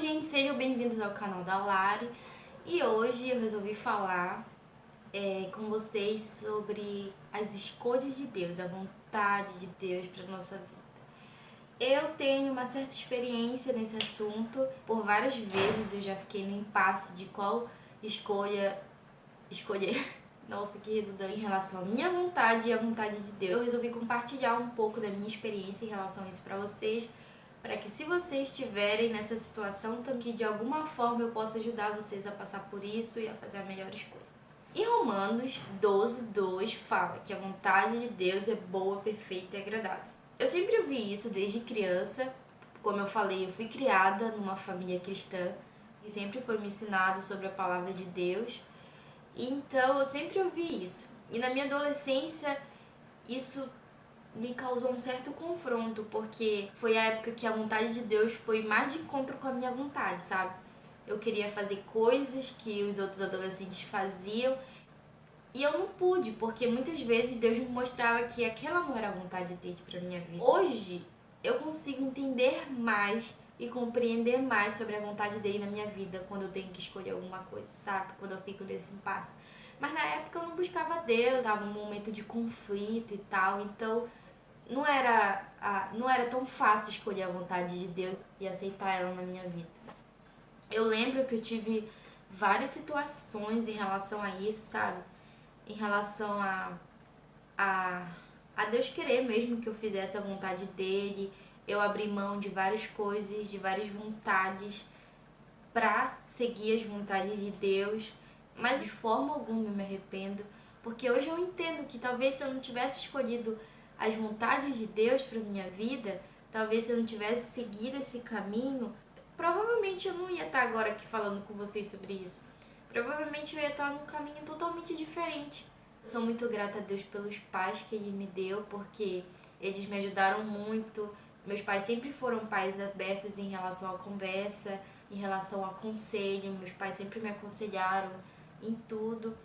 gente, sejam bem-vindos ao canal da Lari. E hoje eu resolvi falar com vocês sobre as escolhas de Deus, a vontade de Deus para nossa vida. Eu tenho uma certa experiência nesse assunto. Por várias vezes eu já fiquei no impasse de qual escolher. Nossa, que redundante. Em relação à minha vontade e à vontade de Deus. Eu resolvi compartilhar um pouco da minha experiência em relação a isso para vocês, para que se vocês estiverem nessa situação, que de alguma forma eu possa ajudar vocês a passar por isso e a fazer a melhor escolha. Em Romanos 12:2 fala que a vontade de Deus é boa, perfeita e agradável. Eu sempre ouvi isso desde criança. Como eu falei, eu fui criada numa família cristã e sempre foi me ensinado sobre a palavra de Deus. Então eu sempre ouvi isso. E na minha adolescência isso me causou um certo confronto, porque foi a época que a vontade de Deus foi mais de encontro com a minha vontade, sabe? Eu queria fazer coisas que os outros adolescentes faziam e eu não pude, porque muitas vezes Deus me mostrava que aquela não era a vontade dele pra minha vida. Hoje eu consigo entender mais e compreender mais sobre a vontade dele na minha vida quando eu tenho que escolher alguma coisa, sabe? Quando eu fico nesse impasse. Mas na época eu não buscava Deus, tava num momento de conflito e tal, então não era tão fácil escolher a vontade de Deus e aceitar ela na minha vida. Eu lembro que eu tive várias situações em relação a isso, sabe? Em relação a Deus querer mesmo que eu fizesse a vontade dele. Eu abri mão de várias coisas, de várias vontades pra seguir as vontades de Deus, mas de forma alguma eu me arrependo, porque hoje eu entendo que talvez se eu não tivesse escolhido as vontades de Deus para minha vida, talvez se eu não tivesse seguido esse caminho, provavelmente eu não ia estar agora aqui falando com vocês sobre isso. Provavelmente eu ia estar num caminho totalmente diferente. Eu sou muito grata a Deus pelos pais que Ele me deu, porque eles me ajudaram muito. Meus pais sempre foram pais abertos em relação à conversa, em relação a conselho. Meus pais sempre me aconselharam em tudo.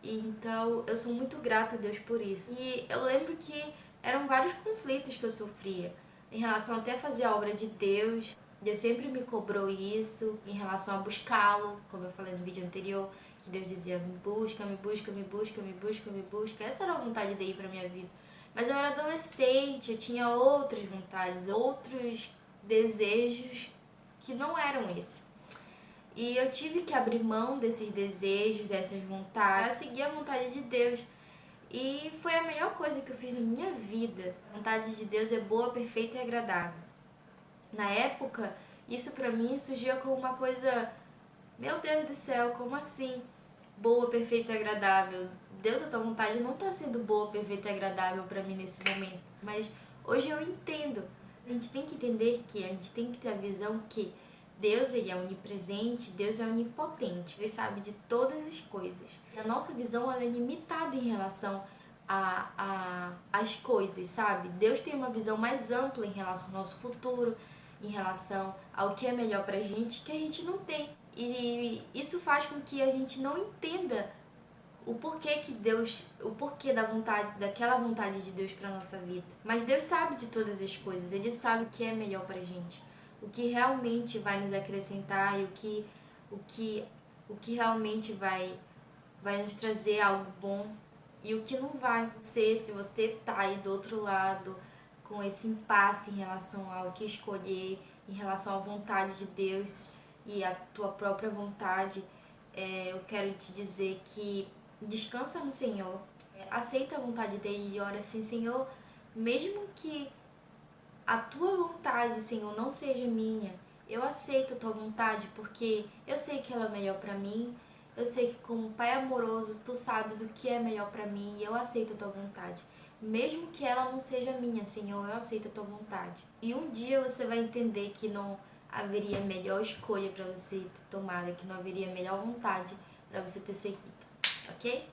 Então eu sou muito grata a Deus por isso. E eu lembro que eram vários conflitos que eu sofria em relação até a fazer a obra de Deus. Deus sempre me cobrou isso em relação a buscá-lo, como eu falei no vídeo anterior, que Deus dizia: me busca, me busca, me busca, me busca, me busca. Essa era a vontade dele pra minha vida. Mas eu era adolescente, eu tinha outras vontades, outros desejos que não eram esse. E eu tive que abrir mão desses desejos, dessas vontades, para seguir a vontade de Deus. E foi a melhor coisa que eu fiz na minha vida. A vontade de Deus é boa, perfeita e agradável. Na época, isso pra mim surgia como uma coisa: meu Deus do céu, como assim? Boa, perfeita e agradável. Deus, a tua vontade não tá sendo boa, perfeita e agradável pra mim nesse momento. Mas hoje eu entendo. A gente tem que entender que a gente tem que ter a visão que Deus, ele é onipresente, Deus é onipotente. Ele sabe de todas as coisas. E a nossa visão, ela é limitada em relação às coisas, sabe? Deus tem uma visão mais ampla em relação ao nosso futuro, em relação ao que é melhor pra gente, que a gente não tem. E isso faz com que a gente não entenda o porquê da vontade, daquela vontade de Deus pra nossa vida. Mas Deus sabe de todas as coisas, Ele sabe o que é melhor pra gente, o que realmente vai nos acrescentar e o que realmente vai nos trazer algo bom e o que não vai. Se você tá aí do outro lado com esse impasse em relação ao que escolher, em relação à vontade de Deus e a tua própria vontade, eu quero te dizer que descansa no Senhor, aceita a vontade dele e ora assim: Senhor, mesmo que a tua vontade, Senhor, não seja minha, eu aceito a tua vontade, porque eu sei que ela é melhor pra mim. Eu sei que como Pai amoroso, tu sabes o que é melhor pra mim e eu aceito a tua vontade. Mesmo que ela não seja minha, Senhor, eu aceito a tua vontade. E um dia você vai entender que não haveria melhor escolha pra você ter tomado, que não haveria melhor vontade pra você ter seguido, ok?